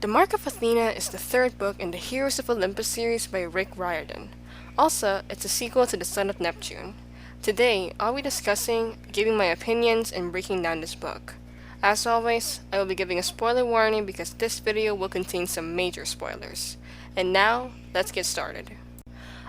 The Mark of Athena is the third book in the Heroes of Olympus series by Rick Riordan. Also, it's a sequel to The Son of Neptune. Today, I'll be discussing, giving my opinions, and breaking down this book. As always, I will be giving a spoiler warning because this video will contain some major spoilers. And now, let's get started.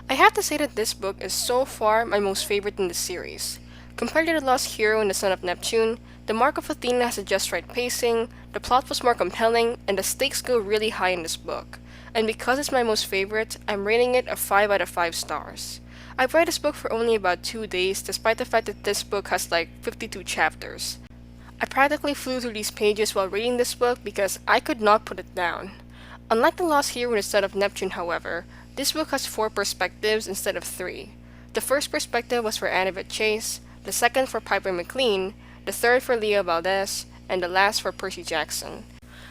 I have to say that this book is so far my most favorite in the series. Compared to The Lost Hero and The Son of Neptune, The Mark of Athena has a just right pacing, the plot was more compelling, and the stakes go really high in this book. And because it's my most favorite, I'm rating it a 5 out of 5 stars. I've read this book for only about 2 days, despite the fact that this book has like 52 chapters. I practically flew through these pages while reading this book because I could not put it down. Unlike The Lost Hero and The Son of Neptune, however, this book has 4 perspectives instead of 3. The first perspective was for Annabeth Chase, the second for Piper Mclean, the third for Leo Valdez, and the last for Percy Jackson.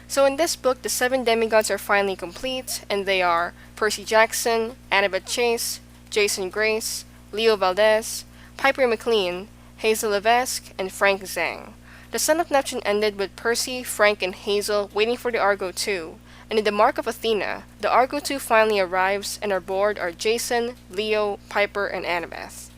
So in this book, the 7 demigods are finally complete, and they are Percy Jackson, Annabeth Chase, Jason Grace, Leo Valdez, Piper Mclean, Hazel Levesque, and Frank Zhang. The Son of Neptune ended with Percy, Frank, and Hazel waiting for the Argo 2, and in the Mark of Athena, the Argo 2 finally arrives, and aboard are Jason, Leo, Piper, and Annabeth.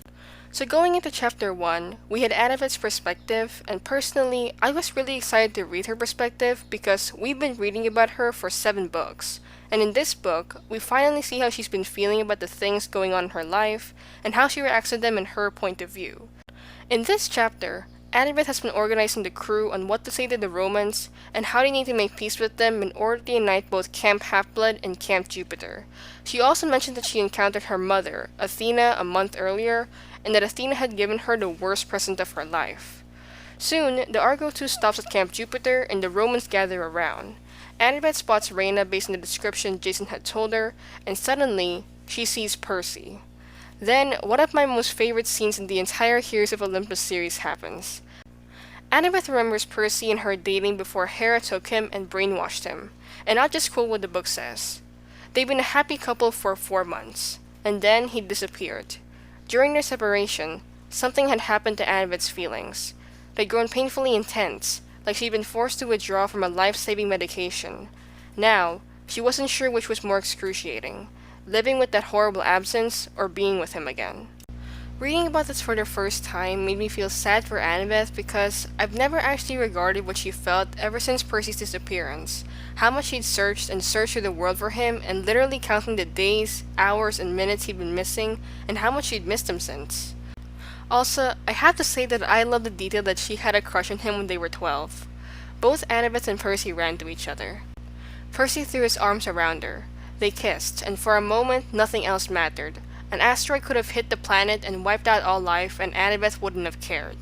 So going into chapter 1, we had Annabeth's perspective, and personally, I was really excited to read her perspective because we've been reading about her for 7 books. And in this book, we finally see how she's been feeling about the things going on in her life, and how she reacts to them in her point of view. In this chapter, Annabeth has been organizing the crew on what to say to the Romans, and how they need to make peace with them in order to unite both Camp Half-Blood and Camp Jupiter. She also mentioned that she encountered her mother, Athena, a month earlier, and that Athena had given her the worst present of her life. Soon, the Argo 2 stops at Camp Jupiter, and the Romans gather around. Annabeth spots Reyna based on the description Jason had told her, and suddenly, she sees Percy. Then, one of my most favorite scenes in the entire Heroes of Olympus series happens. Annabeth remembers Percy and her dating before Hera took him and brainwashed him, and I'll just quote what the book says. They've been a happy couple for 4 months, and then he disappeared. During their separation, something had happened to Annabeth's feelings. They'd grown painfully intense, like she'd been forced to withdraw from a life-saving medication. Now, she wasn't sure which was more excruciating, living with that horrible absence or being with him again. Reading about this for the first time made me feel sad for Annabeth because I've never actually regarded what she felt ever since Percy's disappearance, how much she'd searched and searched through the world for him and literally counting the days, hours, and minutes he'd been missing and how much she'd missed him since. Also, I have to say that I love the detail that she had a crush on him when they were 12. Both Annabeth and Percy ran to each other. Percy threw his arms around her. They kissed, and for a moment, nothing else mattered. An asteroid could have hit the planet and wiped out all life, and Annabeth wouldn't have cared.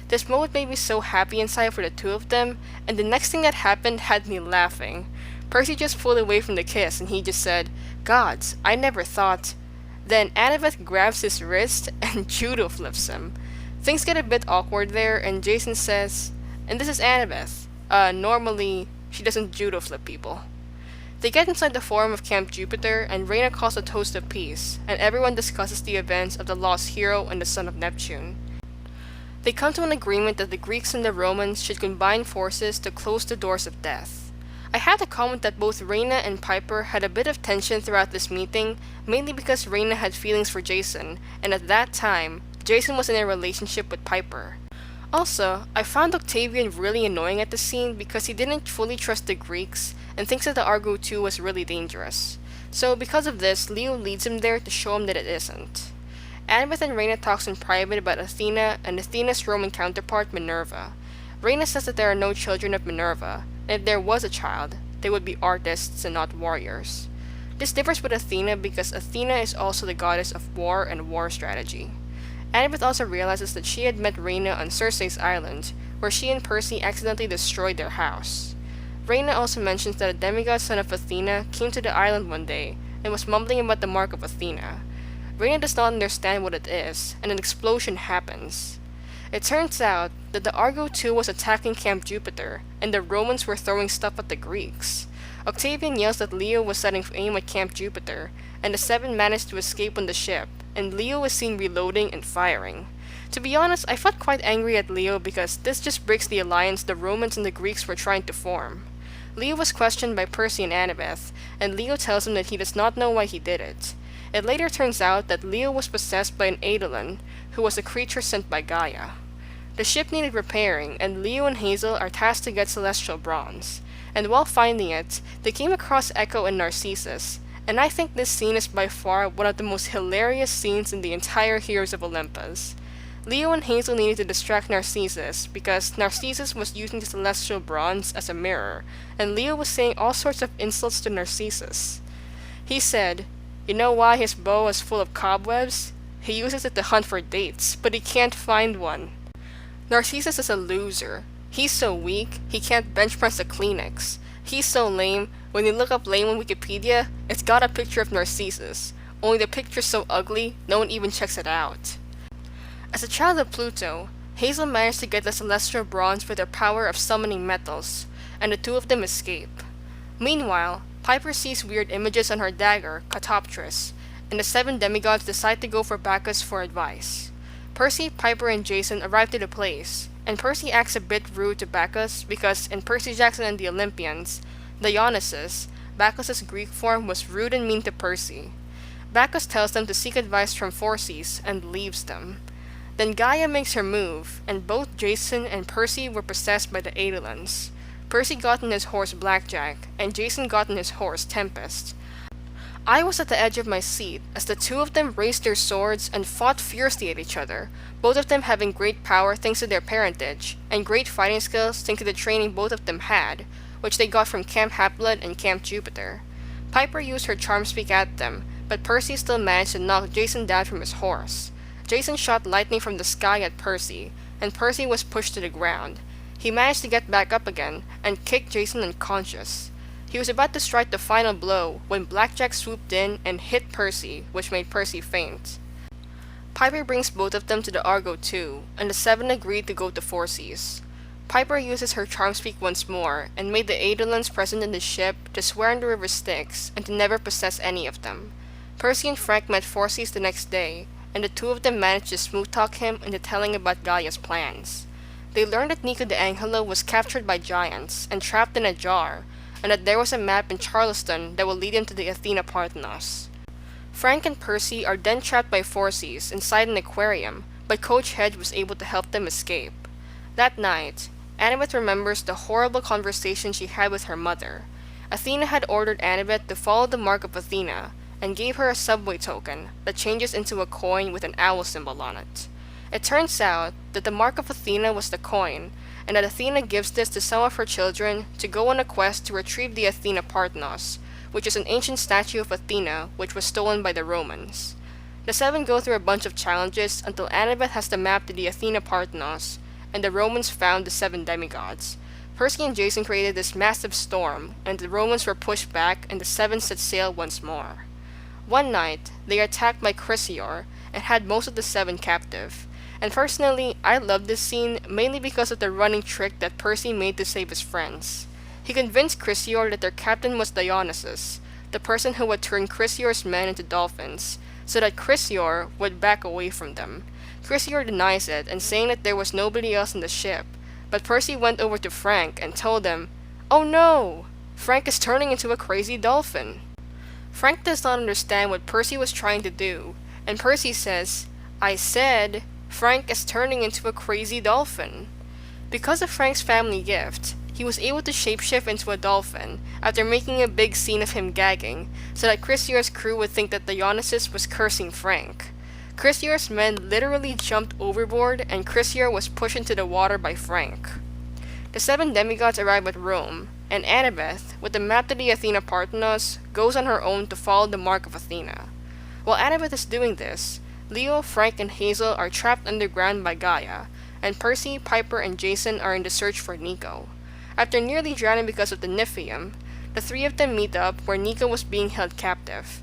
This moment made me so happy inside for the two of them, and the next thing that happened had me laughing. Percy just pulled away from the kiss, and he just said, "Gods, I never thought." Then Annabeth grabs his wrist and judo flips him. Things get a bit awkward there, and Jason says, and this is Annabeth. Normally, she doesn't judo flip people. They get inside the forum of Camp Jupiter, and Reyna calls a toast of peace, and everyone discusses the events of the Lost Hero and the Son of Neptune. They come to an agreement that the Greeks and the Romans should combine forces to close the doors of death. I had to comment that both Reyna and Piper had a bit of tension throughout this meeting, mainly because Reyna had feelings for Jason, and at that time, Jason was in a relationship with Piper. Also, I found Octavian really annoying at the scene because he didn't fully trust the Greeks and thinks that the Argo 2 was really dangerous. So because of this, Leo leads him there to show him that it isn't. Annabeth and Reyna talks in private about Athena and Athena's Roman counterpart Minerva. Reyna says that there are no children of Minerva, and if there was a child, they would be artists and not warriors. This differs with Athena because Athena is also the goddess of war and war strategy. Annabeth also realizes that she had met Reyna on Circe's island, where she and Percy accidentally destroyed their house. Reyna also mentions that a demigod son of Athena came to the island one day and was mumbling about the Mark of Athena. Reyna does not understand what it is, and an explosion happens. It turns out that the Argo 2 was attacking Camp Jupiter, and the Romans were throwing stuff at the Greeks. Octavian yells that Leo was setting aim at Camp Jupiter, and the 7 managed to escape on the ship, and Leo is seen reloading and firing. To be honest, I felt quite angry at Leo because this just breaks the alliance the Romans and the Greeks were trying to form. Leo was questioned by Percy and Annabeth, and Leo tells him that he does not know why he did it. It later turns out that Leo was possessed by an Eidolon, who was a creature sent by Gaia. The ship needed repairing, and Leo and Hazel are tasked to get celestial bronze. And while finding it, they came across Echo and Narcissus, and I think this scene is by far one of the most hilarious scenes in the entire Heroes of Olympus. Leo and Hazel needed to distract Narcissus because Narcissus was using the celestial bronze as a mirror, and Leo was saying all sorts of insults to Narcissus. He said, "You know why his bow is full of cobwebs? He uses it to hunt for dates, but he can't find one. Narcissus is a loser. He's so weak, he can't bench press a Kleenex. He's so lame, when you look up lame on Wikipedia, it's got a picture of Narcissus. Only the picture's so ugly, no one even checks it out." As a child of Pluto, Hazel managed to get the celestial bronze with their power of summoning metals, and the two of them escape. Meanwhile, Piper sees weird images on her dagger, Catoptris, and the seven demigods decide to go for Bacchus for advice. Percy, Piper, and Jason arrive to the place, and Percy acts a bit rude to Bacchus because in Percy Jackson and the Olympians, Dionysus, Bacchus's Greek form, was rude and mean to Percy. Bacchus tells them to seek advice from Phorcys and leaves them. Then Gaia makes her move, and both Jason and Percy were possessed by the Eidolons. Percy got on his horse Blackjack, and Jason got on his horse Tempest. I was at the edge of my seat as the two of them raised their swords and fought fiercely at each other, both of them having great power thanks to their parentage, and great fighting skills thanks to the training both of them had, which they got from Camp Half-Blood and Camp Jupiter. Piper used her charm speak at them, but Percy still managed to knock Jason down from his horse. Jason shot lightning from the sky at Percy, and Percy was pushed to the ground. He managed to get back up again, and kicked Jason unconscious. He was about to strike the final blow when Blackjack swooped in and hit Percy, which made Percy faint. Piper brings both of them to the Argo too, and the seven agreed to go to Phorcys. Piper uses her charm speak once more, and made the Eidolons present in the ship to swear on the river Styx and to never possess any of them. Percy and Frank met Phorcys the next day, and the two of them managed to smooth-talk him into telling about Gaia's plans. They learned that Nico the Angelo was captured by giants and trapped in a jar, and that there was a map in Charleston that will lead him to the Athena Parthenos. Frank and Percy are then trapped by Phorcys inside an aquarium, but Coach Hedge was able to help them escape. That night, Annabeth remembers the horrible conversation she had with her mother. Athena had ordered Annabeth to follow the Mark of Athena, and gave her a subway token that changes into a coin with an owl symbol on it. It turns out that the Mark of Athena was the coin, and that Athena gives this to some of her children to go on a quest to retrieve the Athena Parthenos, which is an ancient statue of Athena which was stolen by the Romans. The seven go through a bunch of challenges until Annabeth has the map to the Athena Parthenos, and the Romans found the seven demigods. Percy and Jason created this massive storm, and the Romans were pushed back and the seven set sail once more. One night, they are attacked by Chrysaor and had most of the seven captive. And personally, I love this scene mainly because of the running trick that Percy made to save his friends. He convinced Chrysaor that their captain was Dionysus, the person who would turn Chrysaor's men into dolphins, so that Chrysaor would back away from them. Chrysaor denies it and saying that there was nobody else in the ship, but Percy went over to Frank and told him, "Oh no! Frank is turning into a crazy dolphin." Frank does not understand what Percy was trying to do, and Percy says, "I said, Frank is turning into a crazy dolphin." Because of Frank's family gift, he was able to shapeshift into a dolphin after making a big scene of him gagging, so that Chrysaor's crew would think that Dionysus was cursing Frank. Chrysaor's men literally jumped overboard, and Chrysaor was pushed into the water by Frank. The seven demigods arrive at Rome, and Annabeth, with the map to the Athena Parthenos, goes on her own to follow the Mark of Athena. While Annabeth is doing this, Leo, Frank, and Hazel are trapped underground by Gaia, and Percy, Piper, and Jason are in the search for Nico. After nearly drowning because of the Niphium, the three of them meet up where Nico was being held captive.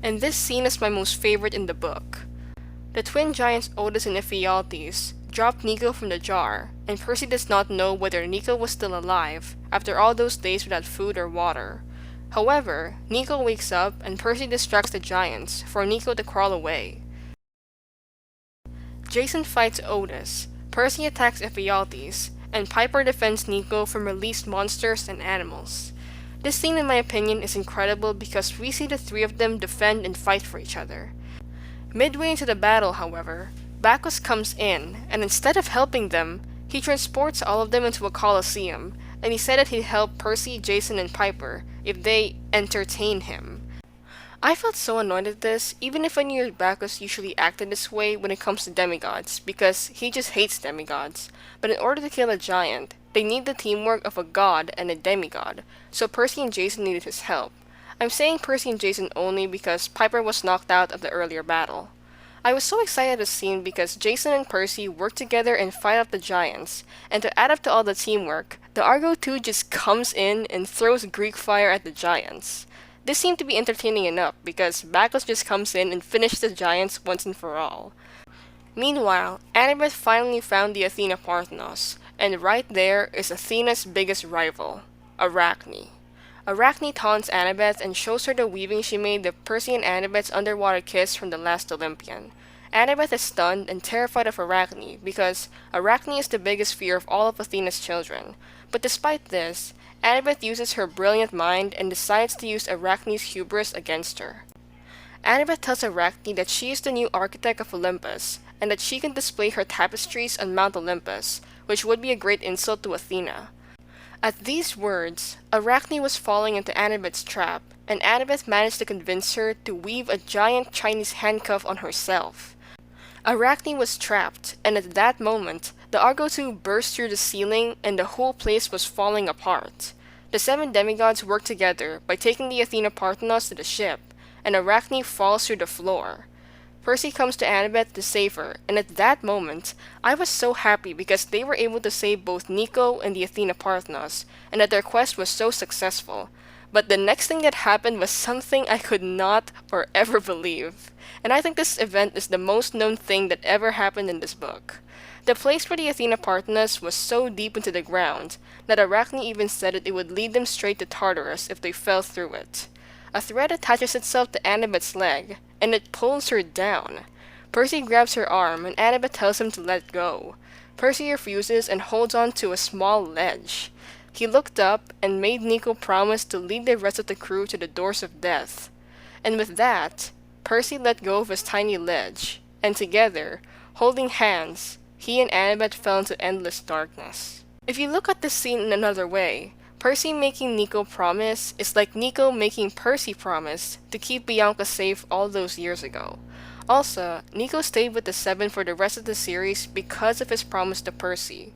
And this scene is my most favorite in the book. The twin giants Otis and Ephialtes dropped Nico from the jar, and Percy does not know whether Nico was still alive after all those days without food or water. However, Nico wakes up and Percy distracts the giants for Nico to crawl away. Jason fights Otis, Percy attacks Ephialtes, and Piper defends Nico from released monsters and animals. This scene, in my opinion, is incredible because we see the three of them defend and fight for each other. Midway into the battle, however, Bacchus comes in, and instead of helping them, he transports all of them into a coliseum, and he said that he'd help Percy, Jason, and Piper if they entertain him. I felt so annoyed at this, even if I knew Bacchus usually acted this way when it comes to demigods, because he just hates demigods. But in order to kill a giant, they need the teamwork of a god and a demigod, so Percy and Jason needed his help. I'm saying Percy and Jason only because Piper was knocked out of the earlier battle. I was so excited at this scene because Jason and Percy work together and fight off the giants, and to add up to all the teamwork, the Argo 2 just comes in and throws Greek fire at the giants. This seemed to be entertaining enough because Bacchus just comes in and finishes the giants once and for all. Meanwhile, Annabeth finally found the Athena Parthenos, and right there is Athena's biggest rival, Arachne. Arachne taunts Annabeth and shows her the weaving she made of Percy and Annabeth's underwater kiss from the last Olympian. Annabeth is stunned and terrified of Arachne because Arachne is the biggest fear of all of Athena's children. But despite this, Annabeth uses her brilliant mind and decides to use Arachne's hubris against her. Annabeth tells Arachne that she is the new architect of Olympus, and that she can display her tapestries on Mount Olympus, which would be a great insult to Athena. At these words, Arachne was falling into Annabeth's trap, and Annabeth managed to convince her to weave a giant Chinese handcuff on herself. Arachne was trapped, and at that moment, the Argo 2 burst through the ceiling and the whole place was falling apart. The 7 demigods work together by taking the Athena Parthenos to the ship, and Arachne falls through the floor. Percy comes to Annabeth to save her, and at that moment, I was so happy because they were able to save both Nico and the Athena Parthenos, and that their quest was so successful. But the next thing that happened was something I could not or ever believe. And I think this event is the most known thing that ever happened in this book. The place where the Athena Parthenos was so deep into the ground that Arachne even said that it would lead them straight to Tartarus if they fell through it. A thread attaches itself to Annabeth's leg, and it pulls her down. Percy grabs her arm, and Annabeth tells him to let go. Percy refuses and holds on to a small ledge. He looked up and made Nico promise to lead the rest of the crew to the doors of death. And with that, Percy let go of his tiny ledge, and together, holding hands, he and Annabeth fell into endless darkness. If you look at this scene in another way, Percy making Nico promise is like Nico making Percy promise to keep Bianca safe all those years ago. Also, Nico stayed with the 7 for the rest of the series because of his promise to Percy.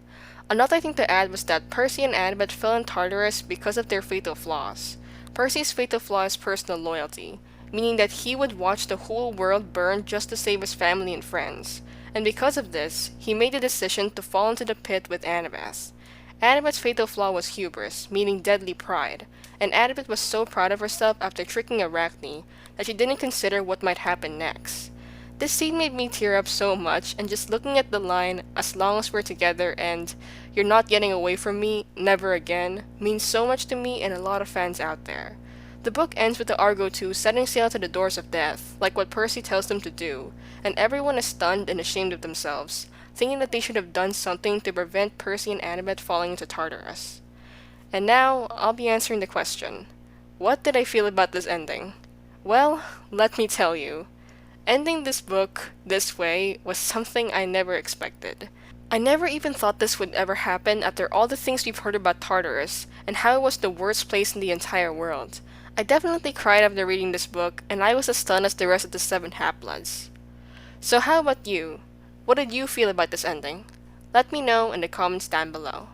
Another thing to add was that Percy and Annabeth fell in Tartarus because of their fatal flaws. Percy's fatal flaw is personal loyalty, meaning that he would watch the whole world burn just to save his family and friends. And because of this, he made the decision to fall into the pit with Annabeth. Annabeth's fatal flaw was hubris, meaning deadly pride, and Annabeth was so proud of herself after tricking Arachne that she didn't consider what might happen next. This scene made me tear up so much, and just looking at the line, "As long as we're together," and "You're not getting away from me, never again," means so much to me and a lot of fans out there. The book ends with the Argo 2 setting sail to the doors of death, like what Percy tells them to do, and everyone is stunned and ashamed of themselves, thinking that they should have done something to prevent Percy and Annabeth falling into Tartarus. And now, I'll be answering the question. What did I feel about this ending? Well, let me tell you. Ending this book this way was something I never expected. I never even thought this would ever happen after all the things we've heard about Tartarus, and how it was the worst place in the entire world. I definitely cried after reading this book, and I was as stunned as the rest of the 7 Half-Bloods. So how about you? What did you feel about this ending? Let me know in the comments down below.